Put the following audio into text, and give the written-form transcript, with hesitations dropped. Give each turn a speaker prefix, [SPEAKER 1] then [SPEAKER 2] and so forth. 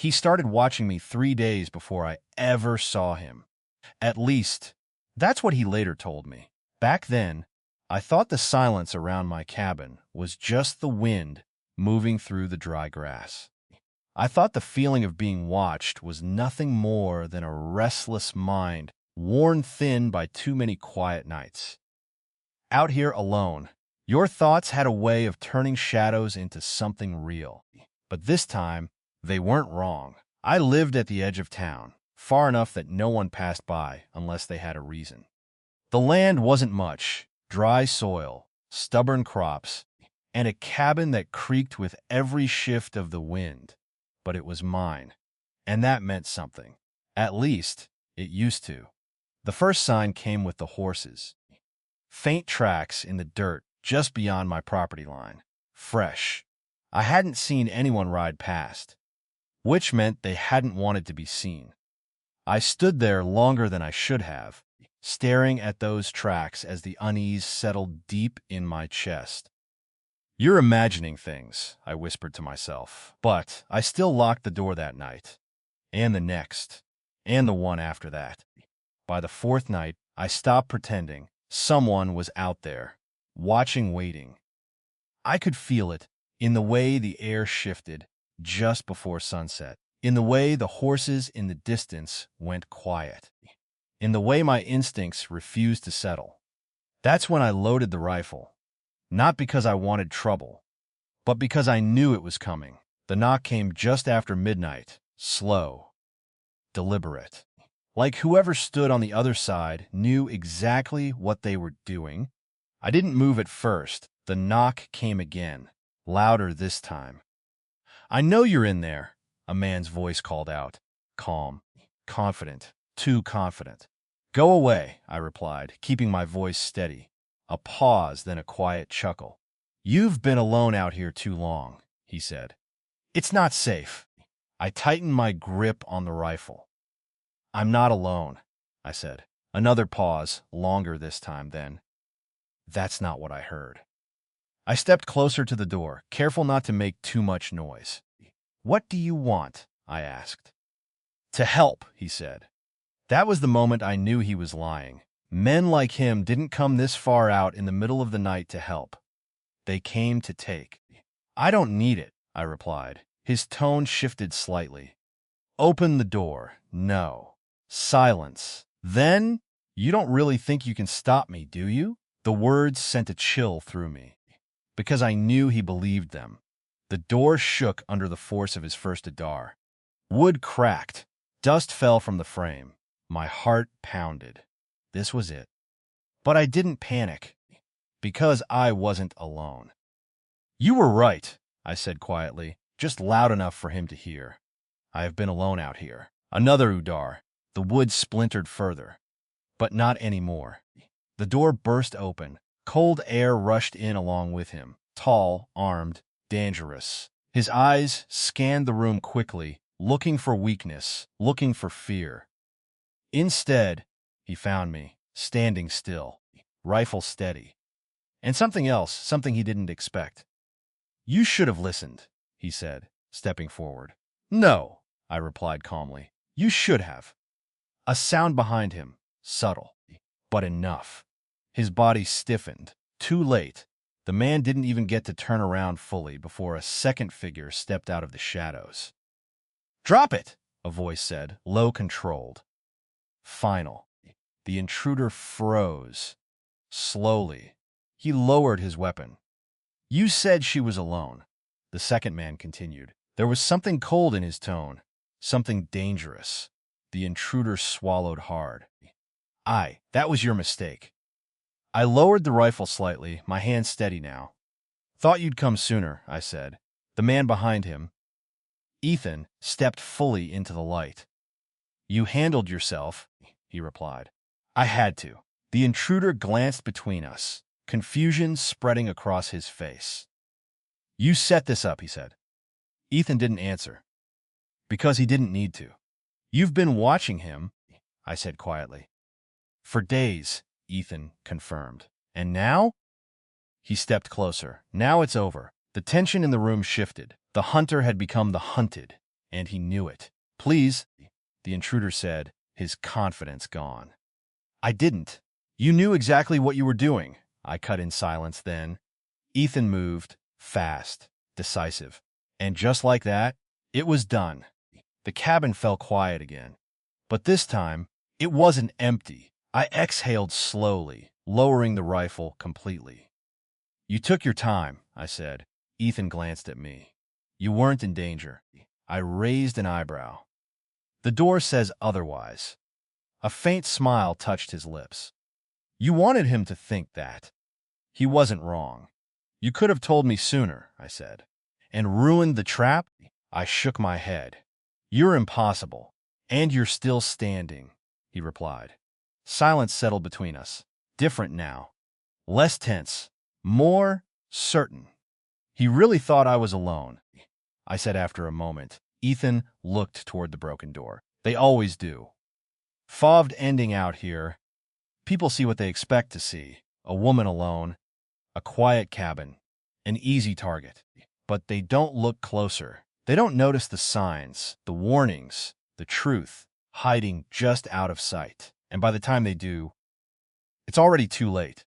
[SPEAKER 1] He started watching me 3 days before I ever saw him. At least, that's what he later told me. Back then, I thought the silence around my cabin was just the wind moving through the dry grass. I thought the feeling of being watched was nothing more than a restless mind worn thin by too many quiet nights. Out here alone, your thoughts had a way of turning shadows into something real. But this time, they weren't wrong. I lived at the edge of town, far enough that no one passed by unless they had a reason. The land wasn't much: dry soil, stubborn crops, and a cabin that creaked with every shift of the wind. But it was mine, and that meant something. At least, it used to. The first sign came with the horses. Faint tracks in the dirt just beyond my property line. Fresh. I hadn't seen anyone ride past, which meant they hadn't wanted to be seen. I stood there longer than I should have, staring at those tracks as the unease settled deep in my chest. "You're imagining things," I whispered to myself. But I still locked the door that night, and the next, and the one after that. By the fourth night, I stopped pretending. Someone was out there, watching, waiting. I could feel it in the way the air shifted just before sunset, in the way the horses in the distance went quiet, in the way my instincts refused to settle. That's when I loaded the rifle, not because I wanted trouble, but because I knew it was coming. The knock came just after midnight, slow, deliberate. Like whoever stood on the other side knew exactly what they were doing. I didn't move at first. The knock came again, louder this time. "I know you're in there," a man's voice called out, calm, confident, too confident. "Go away," I replied, keeping my voice steady. A pause, then a quiet chuckle. "You've been alone out here too long," he said. "It's not safe." I tightened my grip on the rifle. "I'm not alone," I said. Another pause, longer this time, then. That's not what I heard. I stepped closer to the door, careful not to make too much noise. "What do you want?" I asked. "To help," he said. That was the moment I knew he was lying. Men like him didn't come this far out in the middle of the night to help. They came to take. "I don't need it," I replied. His tone shifted slightly. "Open the door." "No." Silence. "Then, you don't really think you can stop me, do you?" The words sent a chill through me, because I knew he believed them. The door shook under the force of his first Adar. Wood cracked. Dust fell from the frame. My heart pounded. This was it. But I didn't panic, because I wasn't alone. "You were right," I said quietly, just loud enough for him to hear. "I have been alone out here." Another Udar. The wood splintered further. But not anymore. The door burst open. Cold air rushed in along with him. Tall, armed, dangerous. His eyes scanned the room quickly, looking for weakness, looking for fear. Instead, he found me, standing still, rifle steady. And something else, something he didn't expect. "You should have listened," he said, stepping forward. "No," I replied calmly. "You should have." A sound behind him, subtle, but enough. His body stiffened. Too late. The man didn't even get to turn around fully before a second figure stepped out of the shadows. "Drop it," a voice said, low, controlled. Final. The intruder froze. Slowly. He lowered his weapon. "You said she was alone," the second man continued. There was something cold in his tone, something dangerous. The intruder swallowed hard. That was your mistake." I lowered the rifle slightly, my hand steady now. "Thought you'd come sooner," I said. The man behind him, Ethan, stepped fully into the light. "You handled yourself," he replied. "I had to." The intruder glanced between us, confusion spreading across his face. "You set this up," he said. Ethan didn't answer, because he didn't need to. "You've been watching him," I said quietly. "For days," Ethan confirmed. "And now?" He stepped closer. "Now it's over." The tension in the room shifted. The hunter had become the hunted, and he knew it. Please, the intruder said, his confidence gone. I didn't. You knew exactly what you were doing. I cut in silence then. Ethan moved, fast, decisive. And just like that, it was done. The cabin fell quiet again. But this time, it wasn't empty. I exhaled slowly, lowering the rifle completely. You took your time, I said. Ethan glanced at me. You weren't in danger. I raised an eyebrow. The door says otherwise. A faint smile touched his lips. You wanted him to think that. He wasn't wrong. You could have told me sooner, I said. And ruined the trap? I shook my head. You're impossible. And you're still standing, he replied. Silence settled between us. Different now. Less tense. More certain. He really thought I was alone, I said after a moment. Ethan looked toward the broken door. They always do. Fobbed ending out here. People see what they expect to see. A woman alone, a quiet cabin, an easy target. But they don't look closer. They don't notice the signs, the warnings, the truth, hiding just out of sight. And by the time they do, it's already too late.